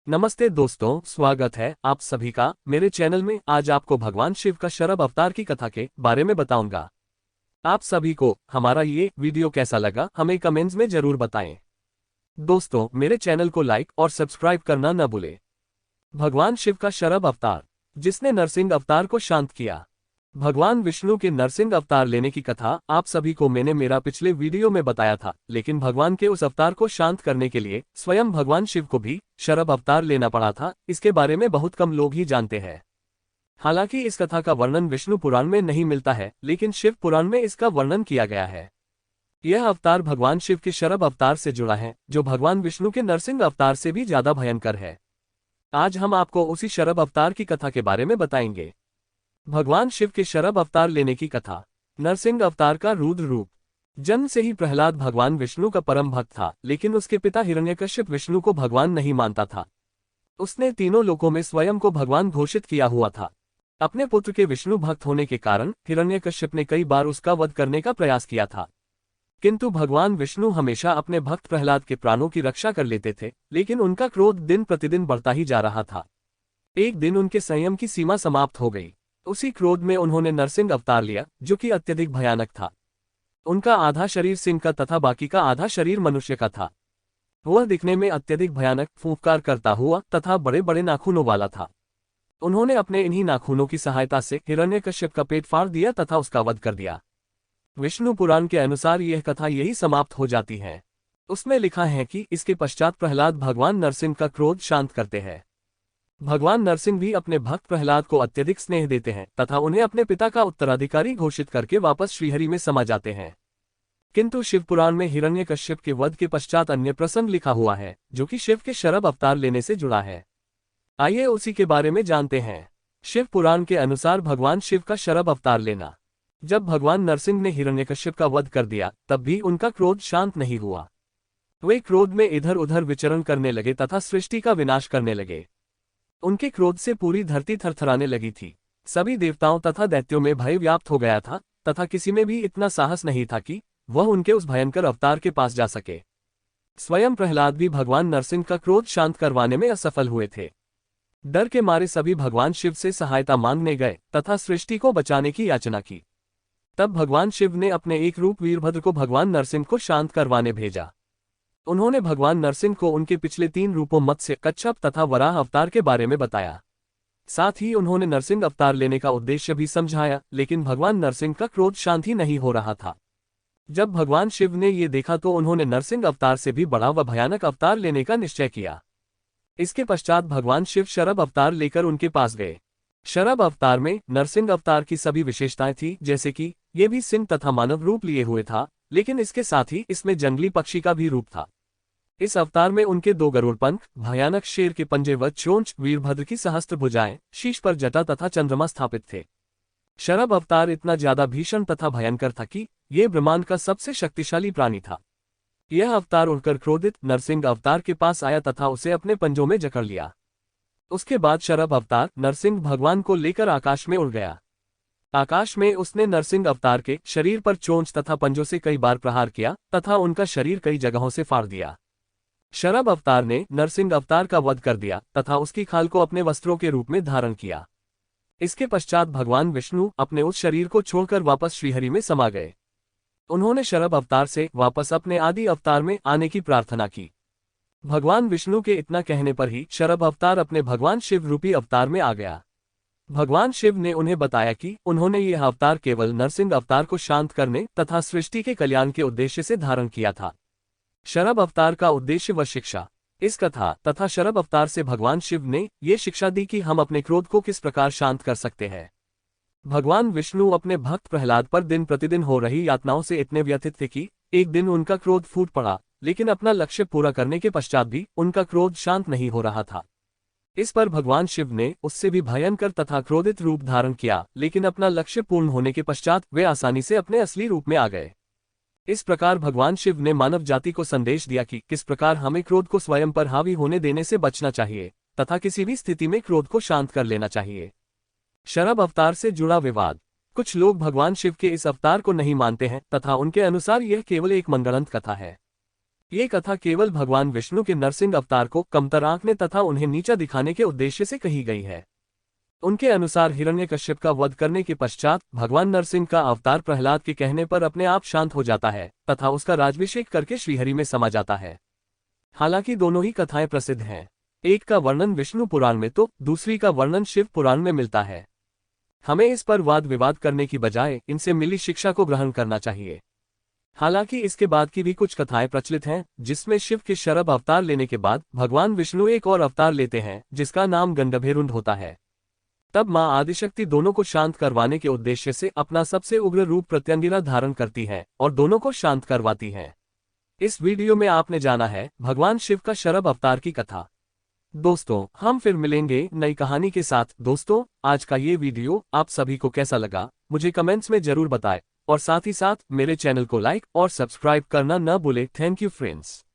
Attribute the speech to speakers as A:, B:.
A: नमस्ते दोस्तों, स्वागत है आप सभी का मेरे चैनल में। आज आपको भगवान शिव का शरभ अवतार की कथा के बारे में बताऊंगा। आप सभी को हमारा ये वीडियो कैसा लगा हमें कमेंट्स में जरूर बताएं। दोस्तों, मेरे चैनल को लाइक और सब्सक्राइब करना न भूलें। भगवान शिव का शरभ अवतार, जिसने नरसिंह अवतार को शांत किया। भगवान विष्णु के नरसिंह अवतार लेने की कथा आप सभी को मैंने मेरा पिछले वीडियो में बताया था, लेकिन भगवान के उस अवतार को शांत करने के लिए स्वयं भगवान शिव को भी शरभ अवतार लेना पड़ा था। इसके बारे में बहुत कम लोग ही जानते हैं। हालांकि इस कथा का वर्णन विष्णु पुराण में नहीं मिलता है, लेकिन शिव पुराण में इसका वर्णन किया गया है। यह अवतार भगवान शिव के शरभ अवतार से जुड़ा है, जो भगवान विष्णु के नरसिंह अवतार से भी ज्यादा भयंकर है। आज हम आपको उसी शरभ अवतार की कथा के बारे में बताएंगे। भगवान शिव के शरभ अवतार लेने की कथा। नरसिंह अवतार का रुद्र रूप। जन्म से ही प्रहलाद भगवान विष्णु का परम भक्त था, लेकिन उसके पिता हिरण्यकश्यप विष्णु को भगवान नहीं मानता था। उसने तीनों लोकों में स्वयं को भगवान घोषित किया हुआ था। अपने पुत्र के विष्णु भक्त होने के कारण हिरण्यकश्यप ने कई बार उसका वध करने का प्रयास किया था, किंतु भगवान विष्णु हमेशा अपने भक्त प्रहलाद के प्राणों की रक्षा कर लेते थे। लेकिन उनका क्रोध दिन प्रतिदिन बढ़ता ही जा रहा था। एक दिन उनके संयम की सीमा समाप्त हो गई। उसी क्रोध में उन्होंने नरसिंह अवतार लिया, जो कि अत्यधिक भयानक था। उनका आधा शरीर सिंह का तथा बाकी का आधा शरीर मनुष्य का था। वह दिखने में अत्यधिक भयानक, फूंफकार करता हुआ तथा बड़े बड़े नाखूनों वाला था। उन्होंने अपने इन्हीं नाखूनों की सहायता से हिरण्यकश्यप का पेट फाड़ दिया तथा उसका वध कर दिया। विष्णु पुराण के अनुसार यह कथा यही समाप्त हो जाती है। उसमें लिखा है कि इसके पश्चात प्रहलाद भगवान नरसिंह का क्रोध शांत करते हैं। भगवान नरसिंह भी अपने भक्त प्रहलाद को अत्यधिक स्नेह देते हैं तथा उन्हें अपने पिता का उत्तराधिकारी घोषित करके वापस श्रीहरि में समा जाते हैं। किंतु शिव पुराण में हिरण्यकश्यप के वध के पश्चात अन्य प्रसंग लिखा हुआ है, जो कि शिव के शरभ अवतार लेने से जुड़ा है। आइए उसी के बारे में जानते हैं। शिव पुराण के अनुसार भगवान शिव का शरभ अवतार लेना। जब भगवान नरसिंह ने हिरण्यकश्यप का वध कर दिया, तब भी उनका क्रोध शांत नहीं हुआ। वे क्रोध में इधर उधर विचरण करने लगे तथा सृष्टि का विनाश करने लगे। उनके क्रोध से पूरी धरती थरथराने लगी थी। सभी देवताओं तथा दैत्यों में भय व्याप्त हो गया था तथा किसी में भी इतना साहस नहीं था कि वह उनके उस भयंकर अवतार के पास जा सके। स्वयं प्रहलाद भी भगवान नरसिंह का क्रोध शांत करवाने में असफल हुए थे। डर के मारे सभी भगवान शिव से सहायता मांगने गए तथा सृष्टि को बचाने की याचना की। तब भगवान शिव ने अपने एक रूप वीरभद्र को भगवान नरसिंह को शांत करवाने भेजा। उन्होंने भगवान नरसिंह को उनके पिछले 3 रूपों मत्स्य, कच्छप तथा वराह अवतार के बारे में बताया। साथ ही उन्होंने नरसिंह अवतार लेने का उद्देश्य भी समझाया, लेकिन भगवान नरसिंह का क्रोध शांत ही नहीं हो रहा था। जब भगवान शिव ने ये देखा तो उन्होंने नरसिंह अवतार से भी बड़ा व भयानक अवतार लेने का निश्चय किया। इसके पश्चात भगवान शिव शरभ अवतार लेकर उनके पास गए। शरभ अवतार में नरसिंह अवतार की सभी विशेषताएं थी, जैसे कि ये भी सिंह तथा मानव रूप लिए हुए था, लेकिन इसके साथ ही इसमें जंगली पक्षी का भी रूप था। इस अवतार में उनके 2 गरुड़ पंख, भयानक शेर के पंजे व चोंच, वीरभद्र की सहस्त्र भुजाएं, शीश पर जटा तथा चंद्रमा स्थापित थे। शरभ अवतार इतना ज्यादा भीषण तथा भयंकर था कि यह ब्रह्मांड का सबसे शक्तिशाली प्राणी था। यह अवतार उड़कर क्रोधित नरसिंह अवतार के पास आया तथा उसे अपने पंजों में जकड़ लिया। उसके बाद शरभ अवतार नरसिंह भगवान को लेकर आकाश में उड़ गया। आकाश में उसने नरसिंह अवतार के शरीर पर चोंच तथा पंजों से कई बार प्रहार किया तथा उनका शरीर कई जगहों से फाड़ दिया। शरभ अवतार ने नरसिंह अवतार का वध कर दिया तथा उसकी खाल को अपने वस्त्रों के रूप में धारण किया। इसके पश्चात भगवान विष्णु अपने उस शरीर को छोड़कर वापस श्रीहरि में समा गए। उन्होंने शरभ अवतार से वापस अपने आदि अवतार में आने की प्रार्थना की। भगवान विष्णु के इतना कहने पर ही शरभ अवतार अपने भगवान शिव रूपी अवतार में आ गया। भगवान शिव ने उन्हें बताया कि उन्होंने यह अवतार केवल नरसिंह अवतार को शांत करने तथा सृष्टि के कल्याण के उद्देश्य से धारण किया था। शरभ अवतार का उद्देश्य व शिक्षा। इस कथा तथा शरभ अवतार से भगवान शिव ने ये शिक्षा दी कि हम अपने क्रोध को किस प्रकार शांत कर सकते हैं। भगवान विष्णु अपने भक्त प्रहलाद पर दिन प्रतिदिन हो रही यातनाओं से इतने व्यथित थे कि एक दिन उनका क्रोध फूट पड़ा, लेकिन अपना लक्ष्य पूरा करने के पश्चात भी उनका क्रोध शांत नहीं हो रहा था। इस पर भगवान शिव ने उससे भी भयंकर तथा क्रोधित रूप धारण किया, लेकिन अपना लक्ष्य पूर्ण होने के पश्चात वे आसानी से अपने असली रूप में आ गए। इस प्रकार भगवान शिव ने मानव जाति को संदेश दिया कि किस प्रकार हमें क्रोध को स्वयं पर हावी होने देने से बचना चाहिए तथा किसी भी स्थिति में क्रोध को शांत कर लेना चाहिए। शरभ अवतार से जुड़ा विवाद। कुछ लोग भगवान शिव के इस अवतार को नहीं मानते हैं तथा उनके अनुसार यह केवल एक मनगढ़ंत कथा है। ये कथा केवल भगवान विष्णु के नरसिंह अवतार को कमतर आंकने तथा उन्हें नीचा दिखाने के उद्देश्य से कही गई है। उनके अनुसार हिरण्यकश्यप का वध करने के पश्चात भगवान नरसिंह का अवतार प्रहलाद के कहने पर अपने आप शांत हो जाता है तथा उसका राज्याभिषेक करके श्रीहरि में समा जाता है। हालांकि दोनों ही कथाएं प्रसिद्ध हैं। एक का वर्णन विष्णु पुराण में तो दूसरी का वर्णन शिव पुराण में मिलता है। हमें इस पर वाद विवाद करने की बजाय इनसे मिली शिक्षा को ग्रहण करना चाहिए। हालांकि इसके बाद की भी कुछ कथाएं प्रचलित हैं, जिसमें शिव के शरभ अवतार लेने के बाद भगवान विष्णु एक और अवतार लेते हैं जिसका नाम गंडभेरुंड होता है। तब मां आदिशक्ति दोनों को शांत करवाने के उद्देश्य से अपना सबसे उग्र रूप प्रत्यंगिरा धारण करती है और दोनों को शांत करवाती है। इस वीडियो में आपने जाना है भगवान शिव का शरभ अवतार की कथा। दोस्तों, हम फिर मिलेंगे नई कहानी के साथ। दोस्तों, आज का ये वीडियो आप सभी को कैसा लगा मुझे कमेंट्स में जरूर बताएं और साथ ही साथ मेरे चैनल को लाइक और सब्सक्राइब करना न भूलें। Thank you friends.